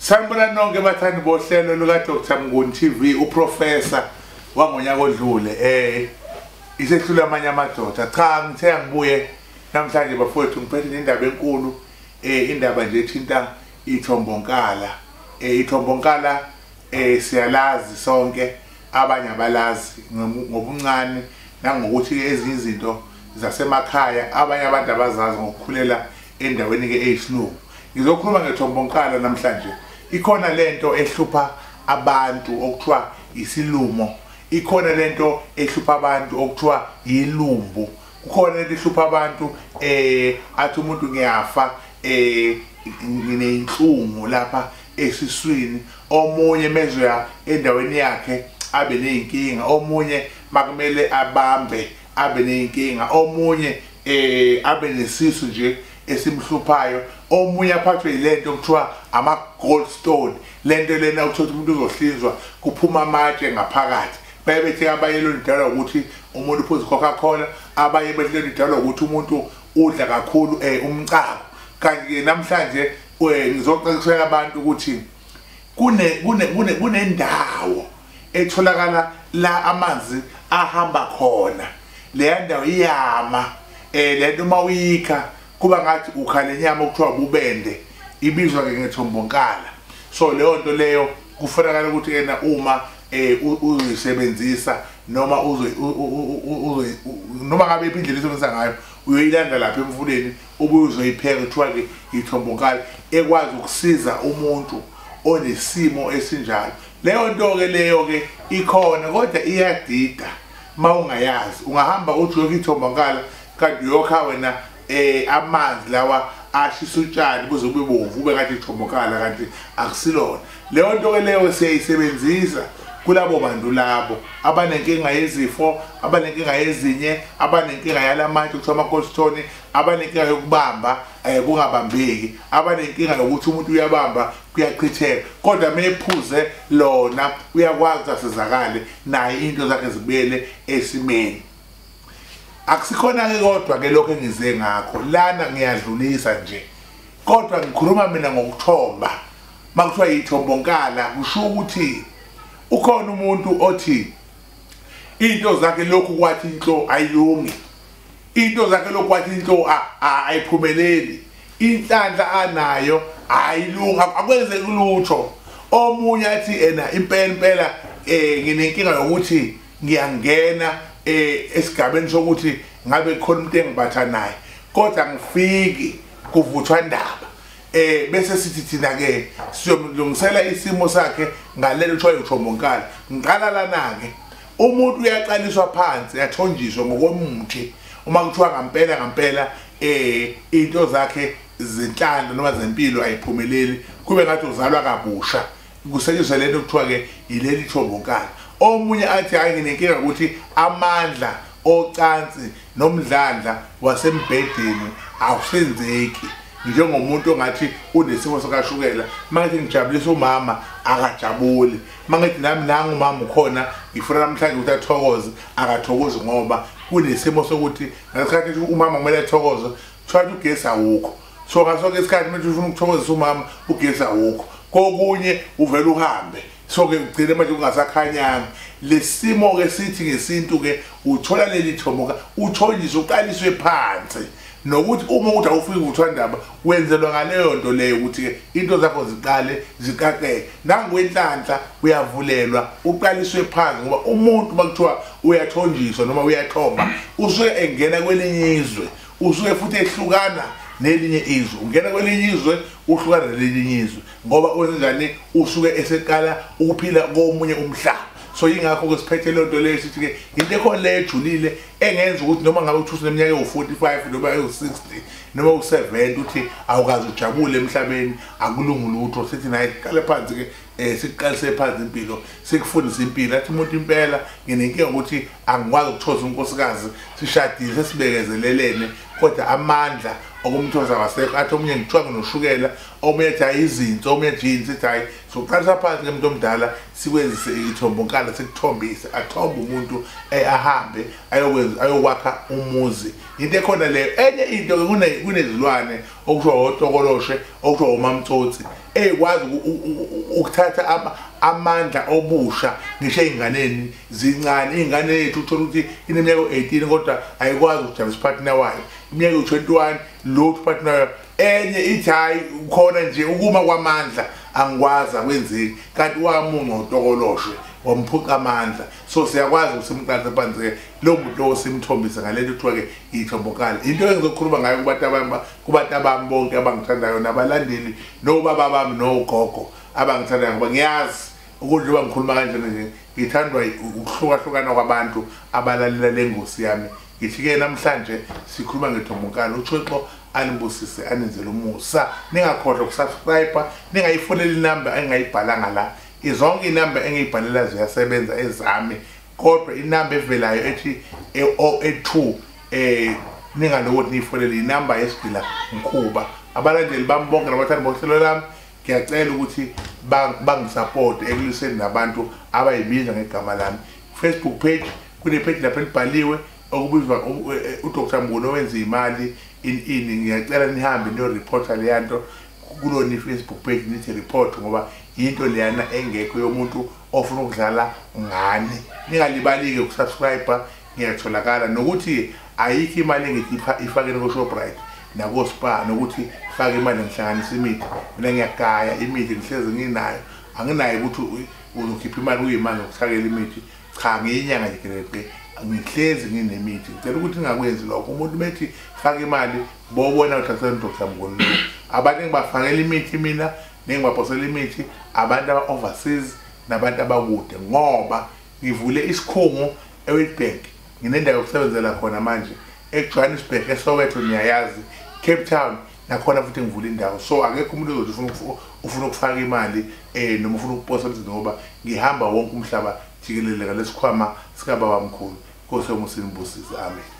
Sanibona nonke bathandi bohlelo luka Dr. Mnguni TV uprofessor wangonyaka odlule isehlula amanye amadoda. Cha ngithe ngibuye namhlanje bafowethu ngiphethe indaba enkulu indaba nje ethinta ithombonkalala. Ithombonkalala siyalazi sonke abanye abalazi ngobuncane nangokuthi ezinye izinto zasemakhaya abanye abantu abazazi ngokukhulela endaweni ke eyisilungu. Ngizokhuluma ngethombonkalala namhlanje. Ikhona lento ehlupha abantu okuthiwa isilumo, ikhona lento ehlupha abantu okuthiwa yilumbu, kukhona lento ehlupha abantu athi umuntu ngiyafa ngineyinhlungu lapha esiswini, omunye mezoya endaweni yakhe abe neyinkinga, omunye makumele abambe abe neyinkinga, omunye abe nesisu nje esimhluphayo, omunye aphathwe yilento okuthiwa ama gallstone, lento lena uthola umuntu uzohlinzwa kuphuma amatshe ngaphakathi. Bethi abanye lidalwa ukuthi umuntu uphuza iCoca-Cola, abanye bethi lidalwa ukuthi umuntu udla kakhulu umcako. Kanti ke namhlanje ngizoxoxisela abantu ukuthi kunendawo etholakala la amanzi ahamba khona. Le ndawo iyama lento mawuyikha kuba ngathi ukhala inyama okuthiwa bubende, ibizwa ke ngethombonkalala. So leyo nto leyo kufanele ukuthi yena uma uzisebenzisa noma noma ngabe iphindlela isebenzisa ngayo uyoyilanda lapha emfuleni ubuye uzoyipheka kuthiwa ke ithombonkalala ekwazi ukusiza umuntu onesimo esinjalo. Leyo nto ke leyo ke ikhona kodwa iyadida mawungayazi. Ungahamba uthi uyokithombonkalala kanti uyokha wena amanzi lawa ashisa utshani kuze kube bovu ube ngathi ithombonkalala kanti akusilona. Leyo nto ke leyo siyayisebenzisa kulabo bantu labo abanenkinga yezifo, abanenkinga yezinye, abanenkinga yalamantshe kuthiwa ama-gallstone, abanenkinga yokubamba kungabambeki, abanenkinga yokuthi umuntu uyabamba kuyachitheka, kodwa mephuze lona uyakwazi asizakale naye into zakhe zibuyele esimeni. Akusikhona ke kodwa ke lokho engize ngakho lana ngiyadlulisa nje, kodwa ngikhuluma mina ngokuthomba. Makuthiwa ithombonkalala kusho ukuthi ukhona umuntu othi into zakhe lokhu kwathi inhlo ayilungi, into zakhe lokhu kwathi inhlo ayiphumeleli, inhlanhla anayo ayilungi, akwenzeki lutho. Omunye athi impela nginenkinga yokuthi ngiyangena esigabeni sokuthi ngabe khona umuntu engibatha naye kodwa ngifiki kuvuthwa indaba. Bese sithi thina ke siyomlungisela isimo sakhe ngalelo kuthiwa ithombonkalala. Ngiqala lana ke umuntu uyaqaliswa phansi yathonjiswa ngokomuthi uma kuthiwa ngampela into zakhe zenhlanhla noma zempilo ayiphumeleli, kube ngathi uzalwa kabusha, kusetshenziswa lento kuthiwa ke ileli thombonkalala. Omunye athi hayi nginenkinga ukuthi amandla ocansi nomdlandla wasembhedeni awusenzeki, njengomuntu ongathi unesimo sakashukela. Mangithi ngijabulisa umama akajabuli, mangithi nami nangu umama ukhona ngifuna namhlanje ukuthi athokoze akathokozi ngoba kunesimo sokuthi ngesikhathi umama kumele athokoze kuthiwa ugesi awukho. So ngasoke isikhathi manje ufuna ukuthokozisa umama ugesi awukho, kokunye uvela uhambe. So ke ugcine manje ungasakhanyanga. Lesimo ke sithi ngesintu ke uthola leli thombonkalala uthonjiswe uqaliswe phansi, nokuthi uma uthi awufiki uvuthwa indaba wenzelwa ngaleyo nto leyo ukuthi ke into zakho ziqale ziqaqeke. Nangwenhlanhla uyavulelwa uqaliswe phansi ngoba umuntu bakuthiwa uyathonjiswa noma uyathomba usuke engena kwelinye izwe, usuke futhi ehlukana nelinye izwe, ungena kwelinye izwe uhlukana nelinye izwe ngoba wenzani usuke eseqala ukuphila komunye umhlaba. So yingakho ke siphethe le nto leyo sithi ke into ekhona le ejulile engenza ukuthi noma ngabe uthi useneminyaka ewu45 noma ewu60 noma u70 uthi awukazi ujabule emhlabeni akulungu lutho. Sithi naye qale phansi ke siqalise phansi impilo, sikufundisa impilo. Athi umuntu impela nginenkinga ukuthi angikwazi ukuthoza unkosikazi, sishadile sesibekezelelene kodwa amandla okumthosa ngasekho athi omunye ngithiwa nginoshukela omunye ethi hayi izinto omunye jeans ethi hayi sokuqalisa phansi ke umuntu omdala sikwenzise ithombokala sikuthombise athombe umuntu ahambe ayokwakha umuzi into ekhona leyo enye into kunezilwane okusho otokoloshe okusho umamtsotsi ekwazi ukuthatha amandla obusha ngisho einganeni zincane ingane yethu uthola ukuthi ineminyaka 18 kodwa ayikwazi ukujabulisa partner wayo iminyaka 21 lo partner enye ithi hayi khona nje ukuma kwamandla angikwazi akwenzeki kanti wamunga utokoloshe wamphuca amandla so siyakwazi ukusimqalisa phansi lo muntu lo simthombisa ngalento kuthiwa ke ithombokala into engizokhuluma ngayo kubantu abami bonke abangithandayo nabalandeli nobaba bami nogogo abangithandayo ngoba ngiyazi ukuthi njengoba ngikhuluma kanjena nje ngithandwa ukuhlukahlukana kwabantu abalalela lengosi yami ngithi ke namhlanje sikhuluma ngethombokala uThixo anibusise anenzele umusa ningakhohlwa ukusubscribe ningayifonela inamba engayibhalanga la izonke inamba engiyibhalela ziyasebenza ezami kodwa inamba evelayo ethi 082 ningalokuthi niyifonele inamba yesigila Mkhuba abalandeli bami bonke nabathandi bohlelo lami ngiyacela ukuthi bangisupport ekuliseni nabantu abayibiza ngegama lami Facebook page kune page lapho libhaliwe okubizwa uDr Mnguni owenza imali ini ngiyacela nihambe niyo reporter leyanto kulona Facebook page nithi report ngoba into leyana engekho yomuntu ofuna ukudlala ngani ningalibali ke ukusubscribe ngiyatholakala nokuthi ayikho imali engikhipha ifakeni ko Shoprite nako Spar nokuthi faka imali ngihlanganisa imithi mina ngiyagaya imithi ngihlezi nginayo anginayo ukuthi uzokhipha imali uyimali ukuthakela imithi cha ngiyinyanga nje ngihlezi nginemithi ngicela ukuthi ngakwenzi lokho umuntu bethi faka imali bobona uthatha uDr Mnguni abantu engibafakela imithi mina nengibaphosela imithi abantu aba-overseas nabantu abakude ngoba ngivule isikhungo eWitbank nginendawo yokusebenzela khona manje eJohannesburg eSoweto niyayazi Cape Town nakhona futhi ngivula indawo so akekho umuntu ozothi ufuna ukufaka imali noma ufuna ukuposa ngoba ngihamba wonke umhlaba jikelele ngalesikhwama sikababa mkhulu Nkosi yomusa inibusise amen.